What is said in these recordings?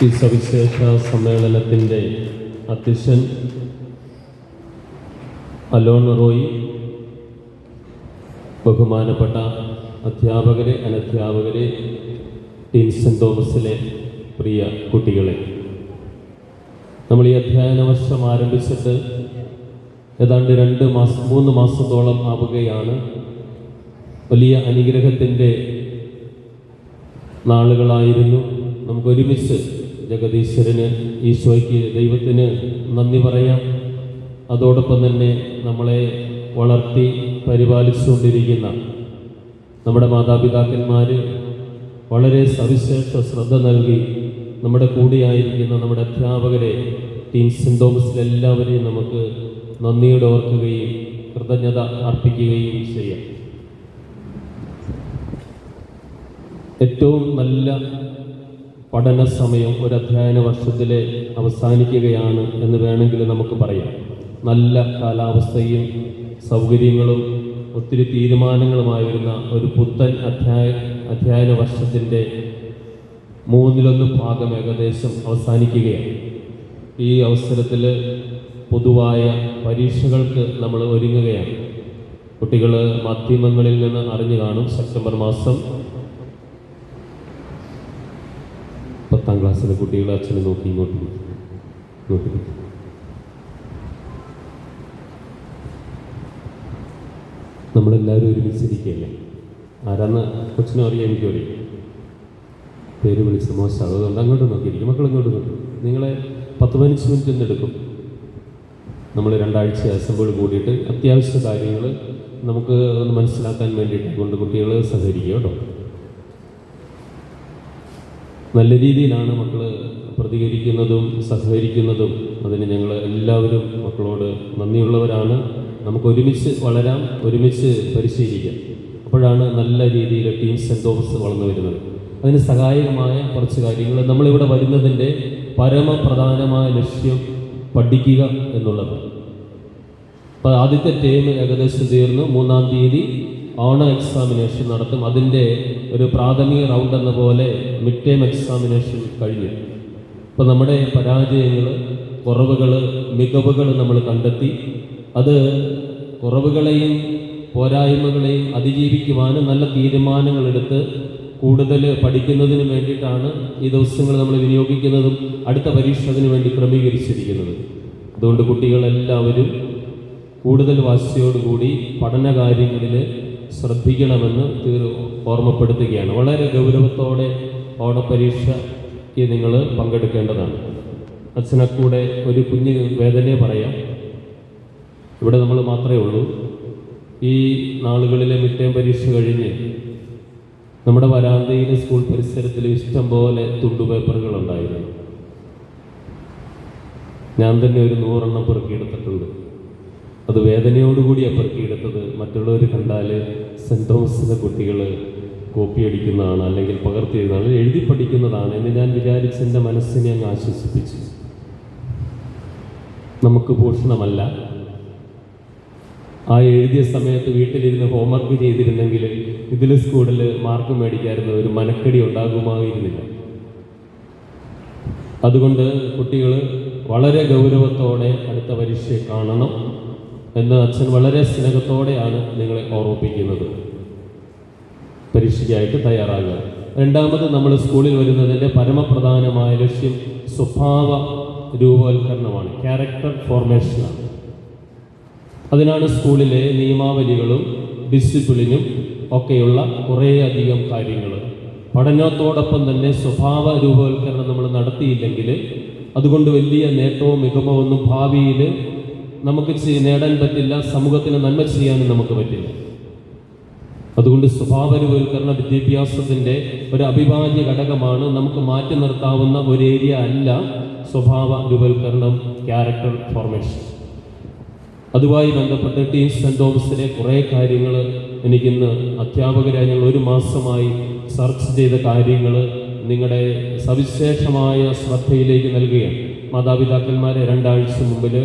ഈ സവിശേഷ സമ്മേളനത്തിൻ്റെ അധ്യക്ഷൻ അലോൺ റോയി, ബഹുമാനപ്പെട്ട അധ്യാപകരെ, അനധ്യാപകരെ, ടീം സെൻറ് തോമസിലെ പ്രിയ കുട്ടികളെ, നമ്മൾ ഈ അധ്യയന വർഷം ആരംഭിച്ചിട്ട് ഏതാണ്ട് 3 മാസത്തോളം ആവുകയാണ്. വലിയ അനുഗ്രഹത്തിൻ്റെ നാളുകളായിരുന്നു. നമുക്കൊരുമിച്ച് ജഗദീശ്വരന്, ഈശോയ്ക്ക്, ദൈവത്തിന് നന്ദി പറയാം. അതോടൊപ്പം തന്നെ നമ്മളെ വളർത്തി പരിപാലിച്ചുകൊണ്ടിരിക്കുന്ന നമ്മുടെ മാതാപിതാക്കന്മാർ വളരെ സവിശേഷ ശ്രദ്ധ നൽകി നമ്മുടെ കൂടെയായിരിക്കുന്ന നമ്മുടെ അധ്യാപകരെ, ടീം സെൻറ് തോമസിലെല്ലാവരെയും നമുക്ക് നന്ദിയോടെ ഓർക്കുകയും കൃതജ്ഞത അർപ്പിക്കുകയും ചെയ്യാം. ഏറ്റവും നല്ല പഠന സമയം ഒരു അധ്യയന വർഷത്തിലെ അവസാനിക്കുകയാണ് എന്ന് വേണമെങ്കിൽ നമുക്ക് പറയാം. നല്ല കാലാവസ്ഥയും സൗകര്യങ്ങളും ഒത്തിരി തീരുമാനങ്ങളുമായി വരുന്ന ഒരു പുത്തൻ അധ്യയന വർഷത്തിൻ്റെ 1/3 ഭാഗം ഏകദേശം അവസാനിക്കുകയാണ്. ഈ അവസരത്തിൽ പൊതുവായ പരീക്ഷകൾക്ക് നമ്മൾ ഒരുങ്ങുകയാണ്. കുട്ടികൾ മാധ്യമങ്ങളിൽ നിന്ന് അറിഞ്ഞു കാണും, സെപ്റ്റംബർ മാസം 10ാം ക്ലാസ്സിലെ കുട്ടികളെ അച്ഛനെ നോക്കി ഇങ്ങോട്ട് നമ്മളെല്ലാവരും ഒരുമിച്ചിരിക്കുകയല്ലേ. ആരാന്ന് കൊച്ചിനും അറിയാം, എനിക്കും അറിയാം. പേര് വിളിച്ച് മോശം, അതുകൊണ്ട് അങ്ങോട്ട് നോക്കിയിരിക്കും. മക്കൾ ഇങ്ങോട്ട് നോക്കും. നിങ്ങളെ 10-15 മിനിറ്റ് ഒന്നെടുക്കും. നമ്മൾ 2 ആഴ്ച അസംബ്ലി കൂടിയിട്ട് അത്യാവശ്യ കാര്യങ്ങൾ നമുക്ക് ഒന്ന് മനസ്സിലാക്കാൻ വേണ്ടിയിട്ട് കൊണ്ട് കുട്ടികൾ സഹകരിക്കുക കേട്ടോ. നല്ല രീതിയിലാണ് മക്കൾ പ്രതികരിക്കുന്നതും സഹകരിക്കുന്നതും. അതിന് ഞങ്ങൾ എല്ലാവരും മക്കളോട് നന്ദിയുള്ളവരാണ്. നമുക്ക് ഒരുമിച്ച് വളരാം, ഒരുമിച്ച് പരിശീലിക്കാം. അപ്പോഴാണ് നല്ല രീതിയിൽ ടീം സെൻറ് തോമസ് വളർന്നു വരുന്നത്. അതിന് സഹായകമായ കുറച്ച് കാര്യങ്ങൾ, നമ്മളിവിടെ വരുന്നതിൻ്റെ പരമപ്രധാനമായ ലക്ഷ്യം പഠിക്കുക എന്നുള്ളതാണ്. അപ്പോൾ ആദ്യത്തെ ടേം ഏകദേശം തീർന്നു. 3-ാം തീയതി ഓണ എക്സാമിനേഷൻ നടത്തും. അതിൻ്റെ ഒരു പ്രാഥമിക റൗണ്ട് എന്ന പോലെ മിഡ് ടേം എക്സാമിനേഷൻ കഴിഞ്ഞു. അപ്പോൾ നമ്മുടെ പരാജയങ്ങൾ, കുറവുകൾ, മികവുകൾ നമ്മൾ കണ്ടെത്തി അത് കുറവുകളെയും പോരായ്മകളെയും അതിജീവിക്കുവാനും നല്ല തീരുമാനങ്ങളെടുത്ത് കൂടുതൽ പഠിക്കുന്നതിന് വേണ്ടിയിട്ടാണ് ഈ ദിവസങ്ങൾ നമ്മൾ വിനിയോഗിക്കുന്നതും അടുത്ത പരീക്ഷ അതിനു വേണ്ടി ക്രമീകരിച്ചിരിക്കുന്നത്. അതുകൊണ്ട് കുട്ടികളെല്ലാവരും കൂടുതൽ വാശിയോടുകൂടി പഠനകാര്യങ്ങളിൽ ശ്രദ്ധിക്കണമെന്ന് ഓർമ്മപ്പെടുത്തുകയാണ്. വളരെ ഗൗരവത്തോടെ ഓണപരീക്ഷയ്ക്ക് നിങ്ങൾ പങ്കെടുക്കേണ്ടതാണ്. അച്ഛനെക്കൂടെ ഒരു കുഞ്ഞ് വേദനയെ പറയാം. ഇവിടെ നമ്മൾ മാത്രമേ ഉള്ളൂ. ഈ നാളുകളിലെ മിഡ് ടേം പരീക്ഷ കഴിഞ്ഞ് നമ്മുടെ വരാന്തയിൽ, സ്കൂൾ പരിസരത്തിൽ ഇഷ്ടം പോലെ തുണ്ടുപേപ്പറുകളുണ്ടായിരുന്നു. ഞാൻ തന്നെ ഒരു 100 എണ്ണം പെറുക്കിയെടുത്തിട്ടുണ്ട്. അത് വേദനയോടുകൂടിയാണ് പെറുക്കിയെടുത്തത്. മറ്റുള്ളവർ കണ്ടാൽ സെൻറ് തോമസിലെ കുട്ടികൾ കോപ്പി അടിക്കുന്നതാണ്, അല്ലെങ്കിൽ പകർത്തിയെഴുതാണ്, എഴുതി പഠിക്കുന്നതാണ് എന്ന് ഞാൻ വിചാരിച്ച് എൻ്റെ മനസ്സിനെ അങ്ങ് ആശ്വസിപ്പിച്ചു. നമുക്ക് ഭൂഷണമല്ല. ആ എഴുതിയ സമയത്ത് വീട്ടിലിരുന്ന് ഹോംവർക്ക് ചെയ്തിരുന്നെങ്കിൽ ഇതിൽ സ്കൂളിൽ മാർക്ക് മേടിക്കാറുന്ന ഒരു മനക്കടി ഉണ്ടാകുമായിരുന്നില്ല. അതുകൊണ്ട് കുട്ടികൾ വളരെ ഗൗരവത്തോടെ അടുത്ത പരീക്ഷയെ കാണണം എന്ന് അച്ഛൻ വളരെ സ്നേഹത്തോടെയാണ് നിങ്ങളെ ഓർമ്മിപ്പിക്കുന്നത്. പരീക്ഷയ്ക്കായിട്ട് തയ്യാറാകുക. 2ാമത് നമ്മൾ സ്കൂളിൽ വരുന്നതിൻ്റെ പരമപ്രധാനമായ ലക്ഷ്യം സ്വഭാവ രൂപവൽക്കരണമാണ്, ക്യാരക്ടർ ഫോർമേഷനാണ്. അതിനാണ് സ്കൂളിലെ നിയമാവലികളും ഡിസിപ്ലിനും ഒക്കെയുള്ള കുറേയധികം കാര്യങ്ങൾ. പഠനത്തോടൊപ്പം തന്നെ സ്വഭാവ രൂപവൽക്കരണം നമ്മൾ നടത്തിയില്ലെങ്കിൽ അതുകൊണ്ട് വലിയ നേട്ടവും മികവോ ഒന്നും ഭാവിയിൽ നമുക്ക് നേടാൻ പറ്റില്ല. സമൂഹത്തിന് നന്മ ചെയ്യാനും നമുക്ക് പറ്റില്ല. അതുകൊണ്ട് സ്വഭാവ രൂപവൽക്കരണ വിദ്യാഭ്യാസത്തിൻ്റെ ഒരു അവിഭാജ്യ ഘടകമാണ്. നമുക്ക് മാറ്റി നിർത്താവുന്ന ഒരു ഏരിയ അല്ല സ്വഭാവ രൂപവൽക്കരണം, ക്യാരക്ടർ ഫോർമേഷൻ. അതുമായി ബന്ധപ്പെട്ട് ടീം സെൻറ് തോമസിലെ കുറേ കാര്യങ്ങൾ എനിക്കിന്ന് അധ്യാപകരായി ഞങ്ങൾ 1 മാസമായി സെർച്ച് ചെയ്ത കാര്യങ്ങൾ നിങ്ങളുടെ സവിശേഷമായ ശ്രദ്ധയിലേക്ക് നൽകുകയാണ്. മാതാപിതാക്കന്മാരെ 2 ആഴ്ച മുമ്പിൽ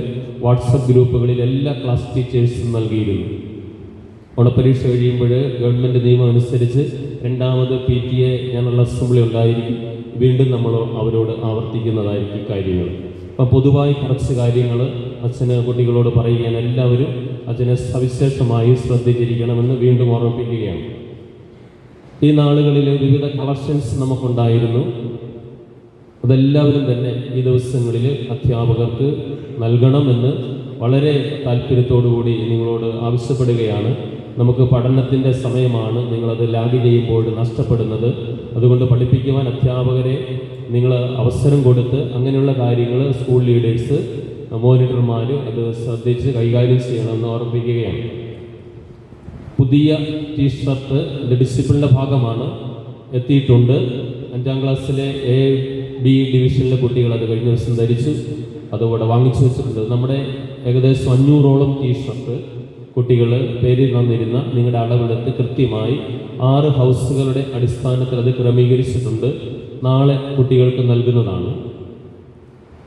വാട്സപ്പ് ഗ്രൂപ്പുകളിൽ എല്ലാ ക്ലാസ് ടീച്ചേഴ്സും നൽകിയിരുന്നു. ഓണപ്പരീക്ഷ കഴിയുമ്പോൾ ഗവൺമെൻറ് നിയമം അനുസരിച്ച് രണ്ടാമത് PTA ജനറൽ അസംബ്ലി ഉണ്ടായിരിക്കും. വീണ്ടും നമ്മൾ അവരോട് ആവർത്തിക്കുന്നതായിരിക്കും കാര്യങ്ങൾ. അപ്പം പൊതുവായി കുറച്ച് കാര്യങ്ങൾ അച്ഛന് കുട്ടികളോട് പറയുകയാണ്. എല്ലാവരും അച്ഛനെ സവിശേഷമായി ശ്രദ്ധിച്ചിരിക്കണമെന്ന് വീണ്ടും ഓർമ്മിപ്പിക്കുകയാണ്. ഈ നാളുകളിൽ വിവിധ കളക്ഷൻസ് നമുക്കുണ്ടായിരുന്നു. അതെല്ലാവരും തന്നെ ഈ ദിവസങ്ങളിൽ അധ്യാപകർക്ക് നൽകണമെന്ന് വളരെ താല്പര്യത്തോടുകൂടി നിങ്ങളോട് ആവശ്യപ്പെടുകയാണ്. നമുക്ക് പഠനത്തിൻ്റെ സമയമാണ്, നിങ്ങളത് ലാഗ് ചെയ്യുമ്പോൾ നഷ്ടപ്പെടുന്നത്. അതുകൊണ്ട് പഠിപ്പിക്കുവാൻ അധ്യാപകരെ നിങ്ങൾ അവസരം കൊടുത്ത് അങ്ങനെയുള്ള കാര്യങ്ങൾ സ്കൂൾ ലീഡേഴ്സ്, മോണിറ്റർമാർ അത് ശ്രദ്ധിച്ച് കൈകാര്യം ചെയ്യണമെന്ന് ഓർമ്മിപ്പിക്കുകയാണ്. പുതിയ ടീഷർട്ട് ഡിസിപ്ലിൻ്റെ ഭാഗമാണ്, എത്തിയിട്ടുണ്ട്. 5ാം ക്ലാസ്സിലെ A-B ഡിവിഷനിലെ കുട്ടികൾ അത് കഴിഞ്ഞ ദിവസം ധരിച്ചു, അതുകൂടെ വാങ്ങിച്ചു വെച്ചിട്ടുണ്ട്. നമ്മുടെ ഏകദേശം 500ഓളം ടീഷർട്ട് കുട്ടികൾ പേരിൽ വന്നിരുന്ന നിങ്ങളുടെ അളവെടുത്ത് കൃത്യമായി 6 ഹൗസുകളുടെ അടിസ്ഥാനത്തിൽ അത് ക്രമീകരിച്ചിട്ടുണ്ട്. നാളെ കുട്ടികൾക്ക് നൽകുന്നതാണ്.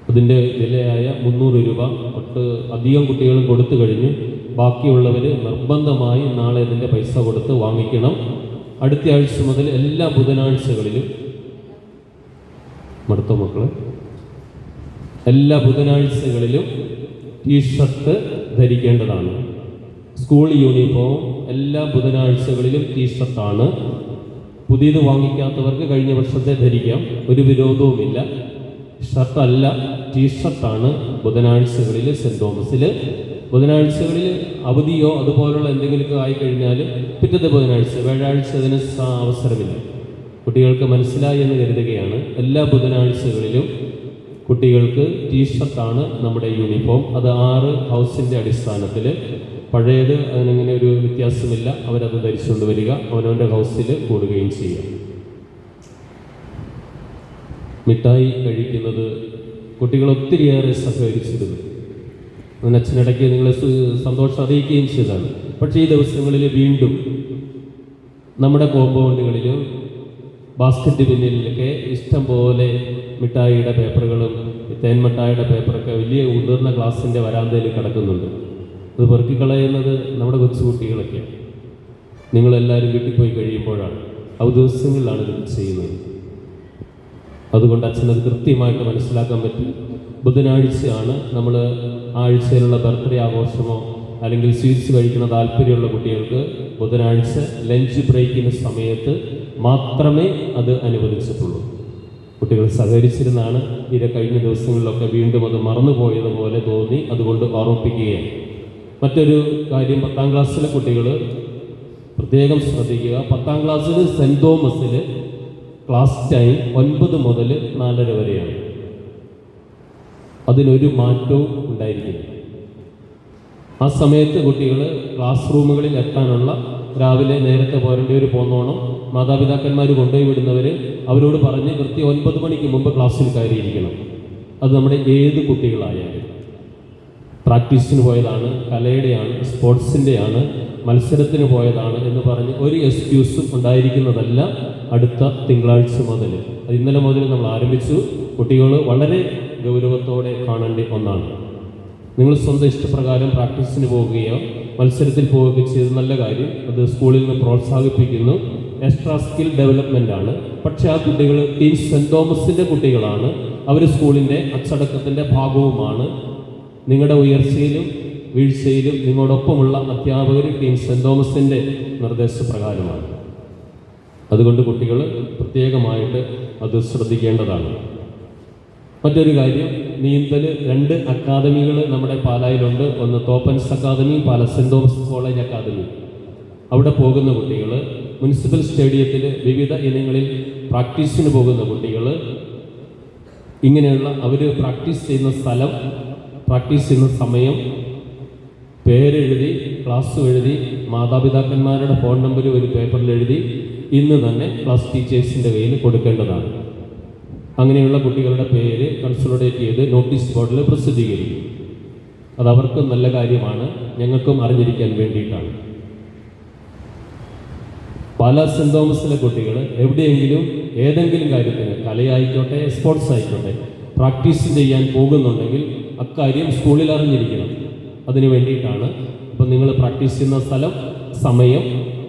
അതിൻ്റെ വിലയായ 300 രൂപ ഒട്ട് അധികം കുട്ടികളും കൊടുത്തു കഴിഞ്ഞു. ബാക്കിയുള്ളവർ നിർബന്ധമായി നാളെ ഇതിൻ്റെ പൈസ കൊടുത്ത് വാങ്ങിക്കണം. അടുത്ത ആഴ്ച മുതൽ എല്ലാ ബുധനാഴ്ചകളിലും മടുത്ത മക്കള് എല്ലാ ബുധനാഴ്ചകളിലും ടീഷർട്ട് ധരിക്കേണ്ടതാണ്. സ്കൂൾ യൂണിഫോം എല്ലാ ബുധനാഴ്ചകളിലും ടീഷർട്ടാണ്. പുതിയത് വാങ്ങിക്കാത്തവർക്ക് കഴിഞ്ഞ വർഷത്തെ ധരിക്കാം, ഒരു വിരോധവുമില്ല. ഷർട്ടല്ല, ടീഷർട്ടാണ് ബുധനാഴ്ചകളിൽ സെൻറ് തോമസിൽ. ബുധനാഴ്ചകളിൽ അവധിയോ അതുപോലുള്ള എന്തെങ്കിലുമൊക്കെ ആയിക്കഴിഞ്ഞാൽ പിറ്റത്തെ ബുധനാഴ്ച, വ്യാഴാഴ്ച അതിന് അവസരമില്ല. കുട്ടികൾക്ക് മനസ്സിലായി എന്ന് കരുതുകയാണ്. എല്ലാ ബുധനാഴ്ചകളിലും കുട്ടികൾക്ക് ടീഷർട്ടാണ് നമ്മുടെ യൂണിഫോം. അത് 6 ഹൗസിൻ്റെ അടിസ്ഥാനത്തിൽ. പഴയത് അതിനങ്ങനെ ഒരു വ്യത്യാസമില്ല, അവരത് ധരിച്ചുകൊണ്ട് വരിക, അവനവൻ്റെ ഹൗസിൽ കൂടുകയും ചെയ്യുക. മിഠായി കഴിക്കുന്നത് കുട്ടികൾ ഒത്തിരിയേറെ സഹകരിച്ചിരുന്നു. അതിന് അച്ഛനിടയ്ക്ക് നിങ്ങളെ സന്തോഷം അറിയിക്കുകയും ചെയ്തതാണ്. പക്ഷേ ഈ ദിവസങ്ങളിൽ വീണ്ടും നമ്മുടെ കോമ്പൗണ്ടുകളിലും ബാസ്ക്കറ്റ് ബിന്നിലൊക്കെ ഇഷ്ടം പോലെ മിഠായിയുടെ പേപ്പറുകളും തേൻമിഠായിയുടെ പേപ്പറൊക്കെ വലിയ ഉതിർന്ന ക്ലാസ്സിൻ്റെ വരാന്തയിൽ കിടക്കുന്നുണ്ട്. അത് പെറുക്കിക്കളയുന്നത് നമ്മുടെ കൊച്ചുകുട്ടികളൊക്കെയാണ്. നിങ്ങളെല്ലാവരും വീട്ടിൽ പോയി കഴിയുമ്പോഴാണ്, ആ ദിവസങ്ങളിലാണ് ഇത് ചെയ്യുന്നത്. അതുകൊണ്ട് അച്ഛനത് കൃത്യമായിട്ട് മനസ്സിലാക്കാൻ പറ്റും. ബുധനാഴ്ചയാണ് നമ്മൾ ആഴ്ചയിലുള്ള ബർത്ത്ഡേ ആഘോഷമോ അല്ലെങ്കിൽ സ്വീറ്റ്സ് കഴിക്കുന്ന താല്പര്യമുള്ള കുട്ടികൾക്ക് ബുധനാഴ്ച ലഞ്ച് ബ്രേക്കിൻ്റെ സമയത്ത് മാത്രമേ അത് അനുവദിച്ചിട്ടുള്ളൂ. കുട്ടികൾ സഹകരിച്ചിരുന്നാണ്. ഇത് കഴിഞ്ഞ ദിവസങ്ങളിലൊക്കെ വീണ്ടും അത് മറന്നുപോയതുപോലെ തോന്നി, അതുകൊണ്ട് ഓർമ്മിപ്പിക്കുകയാണ്. മറ്റൊരു കാര്യം, 10ാം ക്ലാസ്സിലെ കുട്ടികൾ പ്രത്യേകം ശ്രദ്ധിക്കുക. 10ാം ക്ലാസ്സിൽ സെൻറ് തോമസിൽ ക്ലാസ് ടൈം 9 മുതൽ 4:30 വരെയാണ്. അതിനൊരു മാറ്റവും ഉണ്ടായിരിക്കില്ല. ആ സമയത്ത് കുട്ടികൾ ക്ലാസ് റൂമുകളിൽ എത്താനുള്ള രാവിലെ നേരത്തെ പോരേണ്ടവർ പോന്നോണം. മാതാപിതാക്കന്മാർ കൊണ്ടുപോയി വിടുന്നവർ അവരോട് പറഞ്ഞ് കൃത്യം 9 മണിക്ക് മുമ്പ് ക്ലാസ്സിൽ കയറിയിരിക്കണം. അത് നമ്മുടെ ഏത് കുട്ടികളായാലും, പ്രാക്ടീസിന് പോയതാണ്, കലയുടെയാണ്, സ്പോർട്സിൻ്റെയാണ്, മത്സരത്തിന് പോയതാണ് എന്ന് പറഞ്ഞ് ഒരു എക്സ്ക്യൂസും ഉണ്ടായിരിക്കുന്നതല്ല. അടുത്ത തിങ്കളാഴ്ച മുതൽ, അത് ഇന്നലെ മുതൽ നമ്മൾ ആരംഭിച്ചു. കുട്ടികൾ വളരെ ഗൗരവത്തോടെ കാണേണ്ട ഒന്നാണ്. നിങ്ങൾ സ്വന്തം ഇഷ്ടപ്രകാരം പ്രാക്ടീസിന് പോവുകയോ മത്സരത്തിൽ പോവുകയോ ചെയ്ത് നല്ല കാര്യം, അത് സ്കൂളിൽ നിന്ന് പ്രോത്സാഹിപ്പിക്കുന്നു. എക്സ്ട്രാ സ്കിൽ ഡെവലപ്മെൻ്റ് ആണ്. പക്ഷേ ആ കുട്ടികൾ ടീം സെൻറ് തോമസിൻ്റെ കുട്ടികളാണ്. അവർ സ്കൂളിൻ്റെ അച്ചടക്കത്തിൻ്റെ ഭാഗവുമാണ്. നിങ്ങളുടെ ഉയർച്ചയിലും വീഴ്ചയിലും നിങ്ങളോടൊപ്പമുള്ള അധ്യാപകർ ടീം സെൻറ് തോമസിൻ്റെ നിർദ്ദേശപ്രകാരമാണ്. അതുകൊണ്ട് കുട്ടികൾ പ്രത്യേകമായിട്ട് അത് ശ്രദ്ധിക്കേണ്ടതാണ്. മറ്റൊരു കാര്യം, നീന്തൽ 2 അക്കാദമികൾ നമ്മുടെ പാലായിലുണ്ട്. ഒന്ന് തോപ്പൻസ് അക്കാദമി, പാല സെൻറ് തോമസ് കോളേജ് അക്കാദമി. അവിടെ പോകുന്ന കുട്ടികൾ, മുനിസിപ്പൽ സ്റ്റേഡിയത്തിൽ വിവിധ ഇനങ്ങളിൽ പ്രാക്ടീസിന് പോകുന്ന കുട്ടികൾ, ഇങ്ങനെയുള്ള അവർ പ്രാക്ടീസ് ചെയ്യുന്ന സ്ഥലം, പ്രാക്ടീസ് ചെയ്യുന്ന സമയം, പേരെഴുതി, ക്ലാസ് എഴുതി, മാതാപിതാക്കന്മാരുടെ ഫോൺ നമ്പർ ഒരു പേപ്പറിൽ എഴുതി ഇന്ന് തന്നെ ക്ലാസ് ടീച്ചേഴ്സിൻ്റെ കയ്യിൽ കൊടുക്കേണ്ടതാണ്. അങ്ങനെയുള്ള കുട്ടികളുടെ പേര് കൺസോളിഡേറ്റ് ചെയ്ത് നോട്ടീസ് ബോർഡിൽ പ്രസിദ്ധീകരിക്കും. അതവർക്ക് നല്ല കാര്യമാണ്, ഞങ്ങൾക്കും അറിഞ്ഞിരിക്കാൻ വേണ്ടിയിട്ടാണ്. പാലാ സെൻറ് തോമസിലെ കുട്ടികൾ എവിടെയെങ്കിലും ഏതെങ്കിലും കാര്യത്തിന്, കലയായിക്കോട്ടെ സ്പോർട്സ് ആയിക്കോട്ടെ, പ്രാക്ടീസ് ചെയ്യാൻ പോകുന്നുണ്ടെങ്കിൽ അക്കാര്യം സ്കൂളിൽ അറിഞ്ഞിരിക്കണം. അതിന് വേണ്ടിയിട്ടാണ്. അപ്പം നിങ്ങൾ പ്രാക്ടീസ് ചെയ്യുന്ന സ്ഥലം, സമയം,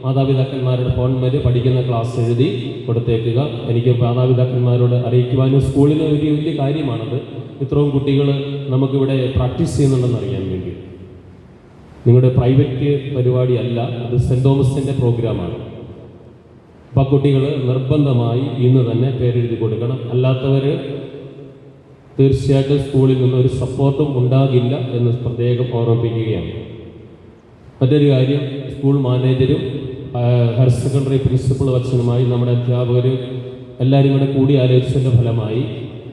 മാതാപിതാക്കന്മാരുടെ ഫോൺമേൽ പഠിക്കുന്ന ക്ലാസ് എഴുതി കൊടുത്തേക്കുക. എനിക്ക് മാതാപിതാക്കന്മാരോട് അറിയിക്കുവാനും സ്കൂളിന് ഒരു വലിയ കാര്യമാണത്. ഇത്രയും കുട്ടികൾ നമുക്കിവിടെ പ്രാക്ടീസ് ചെയ്യുന്നുണ്ടെന്ന് അറിയാൻ വേണ്ടി. നിങ്ങളുടെ പ്രൈവറ്റ് പരിപാടിയല്ല, അത് സെൻറ് തോമസിൻ്റെ പ്രോഗ്രാമാണ്. അപ്പോൾ കുട്ടികൾ നിർബന്ധമായി ഇന്ന് തന്നെ പേരെഴുതി കൊടുക്കണം. അല്ലാത്തവർ തീർച്ചയായിട്ടും സ്കൂളിൽ നിന്ന് ഒരു സപ്പോർട്ടും ഉണ്ടാകില്ല എന്ന് പ്രത്യേകം ഓർമ്മിപ്പിക്കുകയാണ്. മറ്റൊരു കാര്യം, സ്കൂൾ മാനേജരും ഹയർ സെക്കൻഡറി പ്രിൻസിപ്പൾ അച്ഛനുമായി നമ്മുടെ അധ്യാപകർ എല്ലാവരും കൂടെ കൂടി ആലോചിച്ചതിൻ്റെ ഫലമായി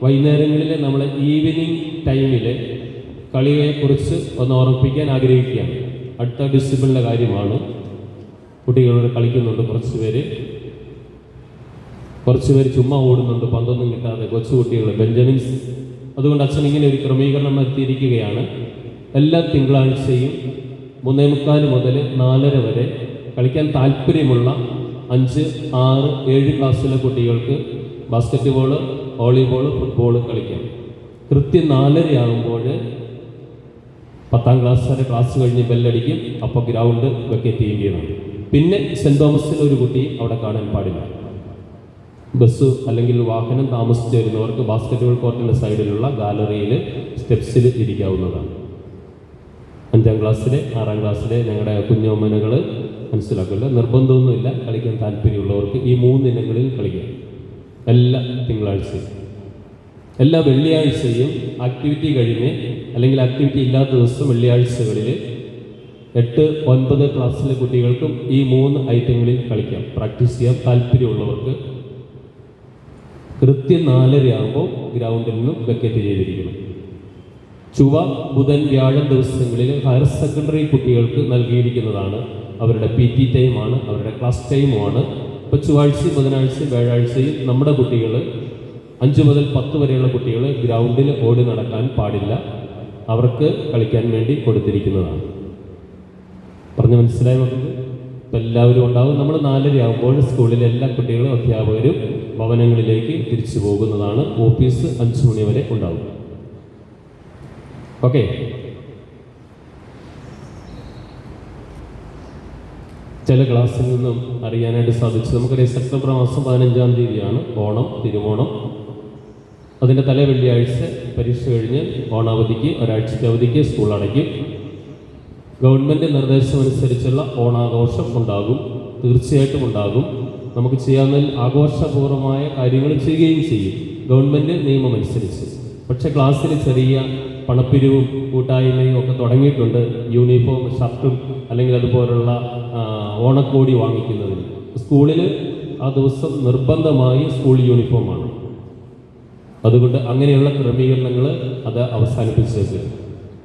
വൈകുന്നേരങ്ങളിൽ നമ്മളെ ഈവനിങ് ടൈമിൽ കളിയെക്കുറിച്ച് ഒന്ന് ഓർമ്മിപ്പിക്കാൻ ആഗ്രഹിക്കുകയാണ്. അടുത്ത ഡിസിപ്ലിൻ്റെ കാര്യമാണ്. കുട്ടികളോട് കളിക്കുന്നുണ്ട് കുറച്ച് പേര് ചുമ്മാ ഓടുന്നുണ്ട്, പന്തൊന്നും കിട്ടാതെ കൊച്ചു കുട്ടികൾ, ബെഞ്ചമിൻസ്. അതുകൊണ്ട് അച്ഛൻ ഇങ്ങനെ ഒരു ക്രമീകരണം നടത്തിയിരിക്കുകയാണ്. എല്ലാ തിങ്കളാഴ്ചയും 3:45 മുതൽ 4:30 വരെ കളിക്കാൻ താല്പര്യമുള്ള 5, 6, 7 ക്ലാസ്സിലെ കുട്ടികൾക്ക് ബാസ്കറ്റ് ബോൾ, വോളിബോൾ, ഫുട്ബോൾ കളിക്കാം. കൃത്യം 4:30 ആകുമ്പോൾ 10ാം ക്ലാസ് വരെ ക്ലാസ് കഴിഞ്ഞ് ബെല്ലടിക്കും. അപ്പോൾ ഗ്രൗണ്ട് വെക്കേറ്റ് ചെയ്യുകയാണ്. പിന്നെ സെൻറ് തോമസിൽ ഒരു കുട്ടി അവിടെ കാണാൻ പാടില്ല. ബസ് അല്ലെങ്കിൽ വാഹനം താമസിച്ച് വരുന്നവർക്ക് ബാസ്കറ്റ് ബോൾ കോർട്ടിൻ്റെ സൈഡിലുള്ള ഗാലറിയിൽ സ്റ്റെപ്സിൽ ഇരിക്കാവുന്നതാണ്. 5ാം ക്ലാസ്സിലെ 6ാം ക്ലാസ്സിലെ ഞങ്ങളുടെ കുഞ്ഞോമനകൾ മനസ്സിലാക്കില്ല, നിർബന്ധമൊന്നുമില്ല. കളിക്കാൻ താല്പര്യമുള്ളവർക്ക് ഈ 3 ഇനങ്ങളിൽ കളിക്കാം. എല്ലാ തിങ്കളാഴ്ചയും, എല്ലാ വെള്ളിയാഴ്ചയും ആക്ടിവിറ്റി കഴിഞ്ഞ് അല്ലെങ്കിൽ ആക്ടിവിറ്റി ഇല്ലാത്ത ദിവസം വെള്ളിയാഴ്ചകളിൽ 8, 9 ക്ലാസ്സിലെ കുട്ടികൾക്കും ഈ 3 ഐറ്റങ്ങളിൽ കളിക്കാം, പ്രാക്ടീസ് ചെയ്യാൻ താല്പര്യമുള്ളവർക്ക്. കൃത്യം 4:30 ആകുമ്പോൾ ഗ്രൗണ്ടിൽ നിന്നും വെക്കേറ്റ് ചെയ്തിരിക്കണം. ചൊവ്വ, ബുധൻ, വ്യാഴം ദിവസങ്ങളിൽ ഹയർ സെക്കൻഡറി കുട്ടികൾക്ക് നൽകിയിരിക്കുന്നതാണ്. അവരുടെ PT ടൈമാണ്, അവരുടെ ക്ലാസ് ടൈമുമാണ്. ഇപ്പോൾ ചൊവ്വാഴ്ചയും ബുധനാഴ്ചയും വ്യാഴാഴ്ചയും നമ്മുടെ കുട്ടികൾ 5 മുതൽ 10 വരെയുള്ള കുട്ടികൾ ഗ്രൗണ്ടിൽ ഓടി നടക്കാൻ പാടില്ല. അവർക്ക് കളിക്കാൻ വേണ്ടി കൊടുത്തിരിക്കുന്നതാണ്. പറഞ്ഞ് മനസ്സിലായി നോക്കുന്നത്? ഇപ്പം എല്ലാവരും ഉണ്ടാവും. നമ്മൾ 4:30 ആകുമ്പോൾ സ്കൂളിലെ എല്ലാ കുട്ടികളും അധ്യാപകരും ഭവനങ്ങളിലേക്ക് തിരിച്ചു പോകുന്നതാണ്. ഓഫീസ് 5 മണി വരെ ഉണ്ടാവും. ഓക്കെ. ചില ക്ലാസ്സിൽ നിന്നും അറിയാനായിട്ട് സാധിച്ചു. നമുക്കറിയാം, സെപ്റ്റംബർ മാസം 15-ാം തീയതിയാണ് ഓണം, തിരുവോണം. അതിൻ്റെ തലേ വെള്ളിയാഴ്ച പരീക്ഷ കഴിഞ്ഞ് ഓണാവധിക്ക്, ഒരാഴ്ചത്തെ അവധിക്ക് സ്കൂൾ അടയ്ക്കും. ഗവൺമെൻറ് നിർദ്ദേശമനുസരിച്ചുള്ള ഓണാഘോഷം ഉണ്ടാകും, തീർച്ചയായിട്ടും ഉണ്ടാകും. നമുക്ക് ചെയ്യാവുന്നതിൽ ആഘോഷപൂർവമായ കാര്യങ്ങൾ ചെയ്യുകയും ചെയ്യും, ഗവൺമെൻറ് നിയമമനുസരിച്ച്. പക്ഷേ ക്ലാസ്സിൽ ചെറിയ പണപ്പിരിവും കൂട്ടായ്മയും ഒക്കെ തുടങ്ങിയിട്ടുണ്ട്. യൂണിഫോം, ഷർട്ടും അല്ലെങ്കിൽ അതുപോലുള്ള ഓണക്കോടി വാങ്ങിക്കുന്നതിന്. സ്കൂളിൽ ആ ദിവസം നിർബന്ധമായി സ്കൂൾ യൂണിഫോമാണ്. അതുകൊണ്ട് അങ്ങനെയുള്ള ക്രമീകരണങ്ങൾ അത് അവസാനിപ്പിച്ചേക്ക്.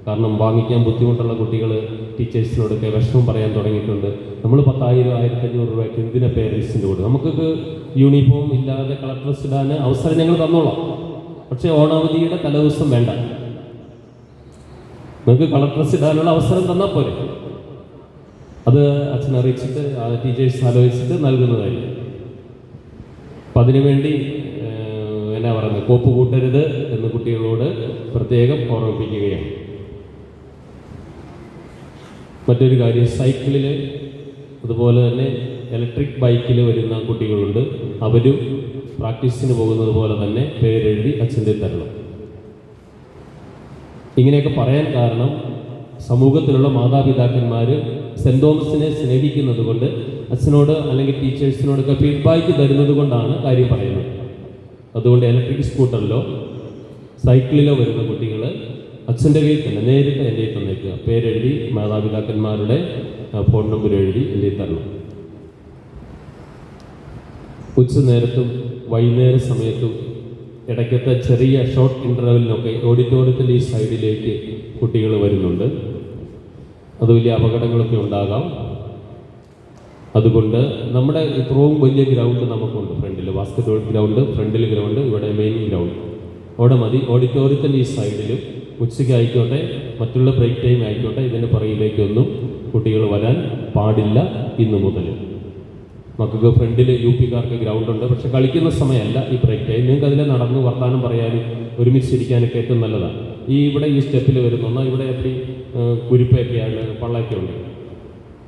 കാരണം വാങ്ങിക്കാൻ ബുദ്ധിമുട്ടുള്ള കുട്ടികൾ ടീച്ചേഴ്സിനോടൊക്കെ വിഷമം പറയാൻ തുടങ്ങിയിട്ടുണ്ട്. നമ്മൾ 10,000, 1,500 രൂപയ്ക്ക് എന്തിനാ പേരൻസിൻ്റെ കൂടെ? നമുക്കൊക്കെ യൂണിഫോം ഇല്ലാതെ കളർ ഡ്രസ് ഇടാൻ അവസരം ഞങ്ങൾ തന്നോളാം. പക്ഷേ ഓണാവധിയുടെ തലേദിവസം വേണ്ട, നിങ്ങൾക്ക് കളർ ഡ്രസ് ഇടാനുള്ള അവസരം തന്നാൽ പോരെ. അത് അച്ഛൻ അറിയിച്ചിട്ട് ടീച്ചേഴ്സ് ആലോചിച്ചിട്ട് നൽകുന്നതായിരിക്കും. അപ്പം അതിനുവേണ്ടി എന്നാ പറയുന്നത്, കോപ്പ് കൂട്ടരുത് എന്ന് കുട്ടികളോട് പ്രത്യേകം ഓർമ്മിപ്പിക്കുകയാണ്. മറ്റൊരു കാര്യം, സൈക്കിളിൽ അതുപോലെ തന്നെ ഇലക്ട്രിക് ബൈക്കിൽ വരുന്ന കുട്ടികളുണ്ട്. അവരും പ്രാക്ടീസിന് പോകുന്നത് പോലെ തന്നെ പേരെഴുതി അച്ഛൻ്റെ തരണം. ഇങ്ങനെയൊക്കെ പറയാൻ കാരണം, സമൂഹത്തിലുള്ള മാതാപിതാക്കന്മാർ സെൻറ് തോമസിനെ സ്നേഹിക്കുന്നത് കൊണ്ട്, അച്ഛനോട് അല്ലെങ്കിൽ ടീച്ചേഴ്സിനോടൊക്കെ ഫീഡ്ബാക്ക് തരുന്നത് കൊണ്ടാണ് കാര്യം പറയുന്നത്. അതുകൊണ്ട് ഇലക്ട്രിക് സ്കൂട്ടറിലോ സൈക്കിളിലോ വരുന്ന കുട്ടികൾ അച്ഛൻ്റെ കയ്യിൽ തന്നെ നേരിട്ട് എൻ്റെ കയ്യിൽ തന്നേക്കുക. പേരെഴുതി മാതാപിതാക്കന്മാരുടെ ഫോൺ നമ്പർ എഴുതി എൻ്റെ കയ്യിൽ തരണം. ഉച്ച നേരത്തും വൈകുന്നേര സമയത്തും ഇടയ്ക്കത്തെ ചെറിയ ഷോർട്ട് ഇൻ്റർവെല്ലിനൊക്കെ ഓഡിറ്റോറിയത്തിൻ്റെ ഈ സൈഡിലേക്ക് കുട്ടികൾ വരുന്നുണ്ട്. അത് വലിയ അപകടങ്ങളൊക്കെ ഉണ്ടാകാം. അതുകൊണ്ട് നമ്മുടെ ഇത്രയും വലിയ ഗ്രൗണ്ട് നമുക്കുണ്ട്. ഫ്രണ്ടിൽ ബാസ്കറ്റ് ബോൾ ഗ്രൗണ്ട്, ഫ്രണ്ടിൽ ഗ്രൗണ്ട്, ഇവിടെ മെയിൻ ഗ്രൗണ്ട്. അവിടെ മതി. ഓഡിറ്റോറിയത്തിൻ്റെ ഈ സൈഡിലും ഉച്ചയ്ക്ക് ആയിക്കോട്ടെ, മറ്റുള്ള ബ്രേക്ക് ടൈം ആയിക്കോട്ടെ, ഇതിൻ്റെ പുറകിലേക്കൊന്നും കുട്ടികൾ വരാൻ പാടില്ല ഇന്ന് മുതൽ. മക്കൾക്ക് ഫ്രണ്ടിൽ UP-കാർക്ക് ഗ്രൗണ്ടുണ്ട്, പക്ഷെ കളിക്കുന്ന സമയമല്ല ഈ ബ്രേക്ക് ടൈം. നിങ്ങൾക്ക് അതിൽ നടന്ന് വർത്തമാനം പറയാനും ഒരുമിച്ചിരിക്കാനൊക്കെ ഏറ്റവും നല്ലതാണ്. ഇവിടെ ഈ സ്റ്റെപ്പിൽ വരുന്ന ഇവിടെ എപ്പി കുരിപ്പൊക്കെയാണ്, പള്ളയൊക്കെ ഉണ്ട്.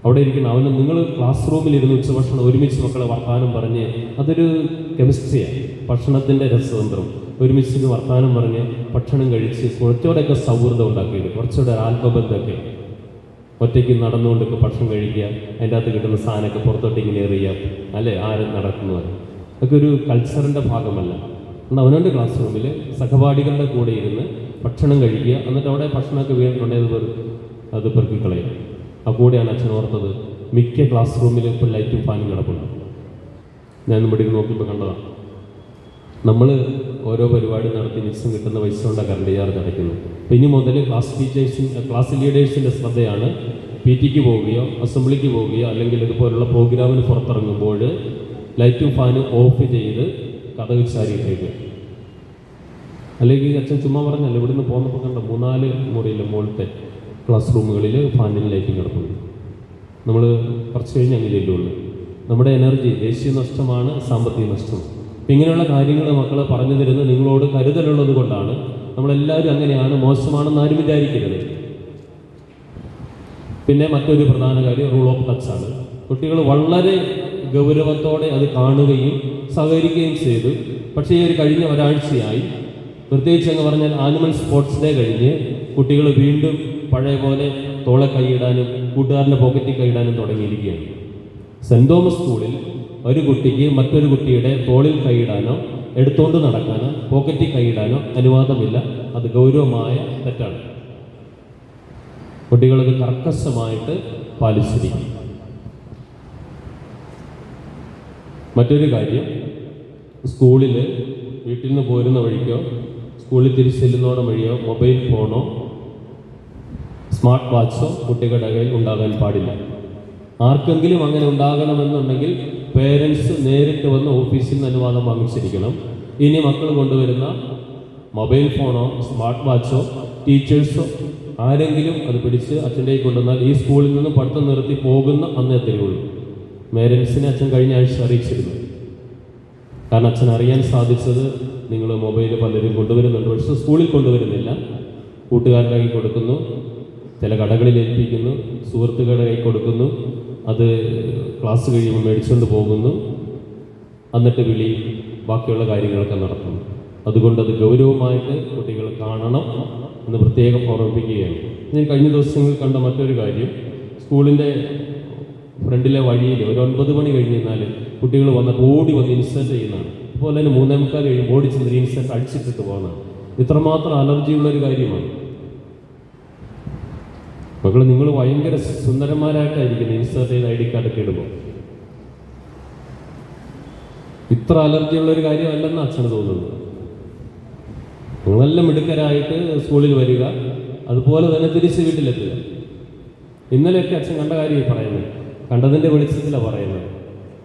അവിടെ ഇരിക്കുന്ന അവന് നിങ്ങൾ ക്ലാസ് റൂമിലിരുന്ന് ഉച്ചഭക്ഷണം ഒരുമിച്ച് മക്കളെ വർത്താനം പറഞ്ഞ് അതൊരു കെമിസ്ട്രിയാണ്, ഭക്ഷണത്തിൻ്റെ രസതന്ത്രം. ഒരുമിച്ച് വർത്താനം പറഞ്ഞ് ഭക്ഷണം കഴിച്ച് കുറച്ചുകൂടെയൊക്കെ സൗഹൃദം ഉണ്ടാക്കിയത്, കുറച്ചുകൂടെ ആത്മബന്ധമൊക്കെ. ഒറ്റയ്ക്ക് നടന്നുകൊണ്ടൊക്കെ ഭക്ഷണം കഴിക്കുക, അതിൻ്റെ അകത്ത് കിട്ടുന്ന സാധനമൊക്കെ പുറത്തോട്ട് ഇങ്ങനെ എറിയുക, അല്ലേ, ആരും നടക്കുന്നത് അതൊക്കെ ഒരു കൾച്ചറിൻ്റെ ഭാഗമല്ല. എന്നാൽ അവനവൻ്റെ ക്ലാസ് റൂമിൽ സഹപാഠികളുടെ കൂടെ ഇരുന്ന് ഭക്ഷണം കഴിക്കുക, എന്നിട്ട് അവിടെ ഭക്ഷണമൊക്കെ വീണിട്ടുണ്ടെങ്കിൽ അത് പെറുക്കിക്കളയുക. ആ കൂടെയാണ് അച്ഛൻ ഓർത്തത്, മിക്ക ക്ലാസ് റൂമിൽ ഇപ്പോൾ ലൈറ്റും ഫാനും കിടപ്പുണ്ട്. ഞാൻ ഇവിടെ ഇരുന്ന് നോക്കിയപ്പോൾ കണ്ടതാണ്. നമ്മൾ ഓരോ പരിപാടി നടത്തി മിക്സും കിട്ടുന്ന പൈസ കൊണ്ടാണ് കറണ്ട് ചാർജ് അടയ്ക്കുന്നത്. അപ്പോൾ ഇനി മുതൽ ക്ലാസ് ലീഡേഴ്സിൻ്റെ ശ്രദ്ധയാണ്, പി ടിക്ക് പോവുകയോ അസംബ്ലിക്ക് പോവുകയോ അല്ലെങ്കിൽ ഇതുപോലുള്ള പ്രോഗ്രാമിന് പുറത്തിറങ്ങുമ്പോൾ ലൈറ്റും ഫാനും ഓഫ് ചെയ്ത് കതക് ചാരിയിട്ടേക്ക്. അല്ലെങ്കിൽ അച്ഛൻ ചുമ്മാ പറഞ്ഞല്ലോ, ഇവിടുന്ന് പോകുന്നപ്പോൾ കണ്ട 3-4 മുറിയിലെ മുകളിലത്തെ ക്ലാസ് റൂമുകളിൽ ഫാനിന് ലൈറ്റും കിടക്കുന്നു. നമ്മൾ കുറച്ച് കഴിഞ്ഞ് അങ്ങനെ ചെല്ലുള്ളൂ. നമ്മുടെ എനർജി ദേശീയ നഷ്ടമാണ്, സാമ്പത്തിക നഷ്ടം. അപ്പം ഇങ്ങനെയുള്ള കാര്യങ്ങൾ മക്കൾ പറഞ്ഞു തരുന്നത് നിങ്ങളോട് കരുതലുള്ളത് കൊണ്ടാണ്. നമ്മളെല്ലാവരും അങ്ങനെയാണ്, മോശമാണെന്ന് ആരും വിചാരിക്കരുത്. പിന്നെ മറ്റൊരു പ്രധാന കാര്യം റൂൾ ഓഫ് ടച്ച് ആണ്. കുട്ടികൾ വളരെ ഗൗരവത്തോടെ അത് കാണുകയും സഹകരിക്കുകയും ചെയ്തു. പക്ഷേ ഈ ഒരു കഴിഞ്ഞ ഒരാഴ്ചയായി, പ്രത്യേകിച്ച് എന്ന് പറഞ്ഞാൽ ആനിമൽ സ്പോർട്സ് ഡേ കഴിഞ്ഞ് കുട്ടികൾ വീണ്ടും പഴയ പോലെ തോളെ കൈയിടാനും കൂട്ടുകാരൻ്റെ പോക്കറ്റിൽ കൈയിടാനും തുടങ്ങിയിരിക്കുകയാണ്. സെൻറ് തോമസ് സ്കൂളിൽ ഒരു കുട്ടിക്ക് മറ്റൊരു കുട്ടിയുടെ തോളിൽ കൈയിടാനോ എടുത്തുകൊണ്ട് നടക്കാനോ പോക്കറ്റിൽ കൈയിടാനോ അനുവാദമില്ല. അത് ഗൗരവമായ തെറ്റാണ്. കുട്ടികളത് കർക്കശമായിട്ട് പാലിച്ചിരിക്കും. മറ്റൊരു കാര്യം, സ്കൂളിൽ വീട്ടിൽ നിന്ന് പോരുന്ന വഴിക്കോ സ്കൂളിൽ തിരിച്ചു ചെല്ലുന്നോടെ വഴിയോ മൊബൈൽ ഫോണോ സ്മാർട്ട് വാച്ചോ കുട്ടികളുടെ കയ്യിൽ ഉണ്ടാകാൻ പാടില്ല. ആർക്കെങ്കിലും അങ്ങനെ ഉണ്ടാകണമെന്നുണ്ടെങ്കിൽ പേരൻസ് നേരിട്ട് വന്ന് ഓഫീസിൽ നിന്ന് അനുവാദം വാങ്ങിച്ചിരിക്കണം. ഇനി മക്കൾ കൊണ്ടുവരുന്ന മൊബൈൽ ഫോണോ സ്മാർട്ട് വാച്ചോ ടീച്ചേഴ്സോ ആരെങ്കിലും അത് പിടിച്ച് അച്ഛൻ്റെ കൊണ്ടുവന്നാൽ ഈ സ്കൂളിൽ നിന്ന് പഠിത്തം നിർത്തി പോകുന്ന അന്നേ തരുള്ളൂ. പേരൻസിനെ അച്ഛൻ കഴിഞ്ഞ ആഴ്ച അറിയിച്ചിരുന്നു. കാരണം അച്ഛൻ അറിയാൻ സാധിച്ചത് നിങ്ങൾ മൊബൈൽ പലരും കൊണ്ടുവരുന്നുണ്ട്, പക്ഷേ സ്കൂളിൽ കൊണ്ടുവരുന്നില്ല. കൂട്ടുകാരുടെ കൈ കൊടുക്കുന്നു, ചില കടകളിൽ ഏൽപ്പിക്കുന്നു, സുഹൃത്തുക്കളുടെ കൈ കൊടുക്കുന്നു, അത് ക്ലാസ് കഴിയുമ്പോൾ മേടിച്ചുകൊണ്ട് പോകുന്നു, എന്നിട്ട് വിളി, ബാക്കിയുള്ള കാര്യങ്ങളൊക്കെ നടത്തുന്നു. അതുകൊണ്ട് അത് ഗൗരവമായിട്ട് കുട്ടികൾ കാണണം എന്ന് പ്രത്യേകം ഓർമ്മിപ്പിക്കുകയാണ്. ഞാൻ കഴിഞ്ഞ ദിവസങ്ങളിൽ കണ്ട മറ്റൊരു കാര്യം, സ്കൂളിൻ്റെ ഫ്രണ്ടിലെ വഴിയിൽ ഒരു 9 മണി കഴിഞ്ഞ് കഴിഞ്ഞാൽ കുട്ടികൾ വന്നിട്ട് ഓടി വന്ന് ഇൻസൾട്ട് ചെയ്യുന്നതാണ്. അതുപോലെ തന്നെ 3:45 കഴിയുമ്പോൾ ഓടി ചെന്ന് ഇൻസൾട്ട് അടിച്ചിട്ടിട്ട് പോകുന്നതാണ്. ഇത്രമാത്രം അലർജിയുള്ളൊരു കാര്യമാണ്. മക്കൾ, നിങ്ങൾ ഭയങ്കര സുന്ദരന്മാരായിട്ടായിരിക്കുന്നത് ഇൻസേർട്ട് ചെയ്ത് ID കാർഡൊക്കെ ഇടുമ്പോൾ. ഇത്ര അലർജിയുള്ളൊരു കാര്യമല്ലെന്ന് അച്ഛന് തോന്നുന്നു. നിങ്ങളെല്ലാം മിടുക്കരായിട്ട് സ്കൂളിൽ വരിക, അതുപോലെ തന്നെ തിരിച്ച് വീട്ടിലെത്തുക. ഇന്നലെയൊക്കെ അച്ഛൻ കണ്ട കാര്യം പറയുന്നത്, കണ്ടതിൻ്റെ വെളിച്ചത്തിലാണ് പറയുന്നത്.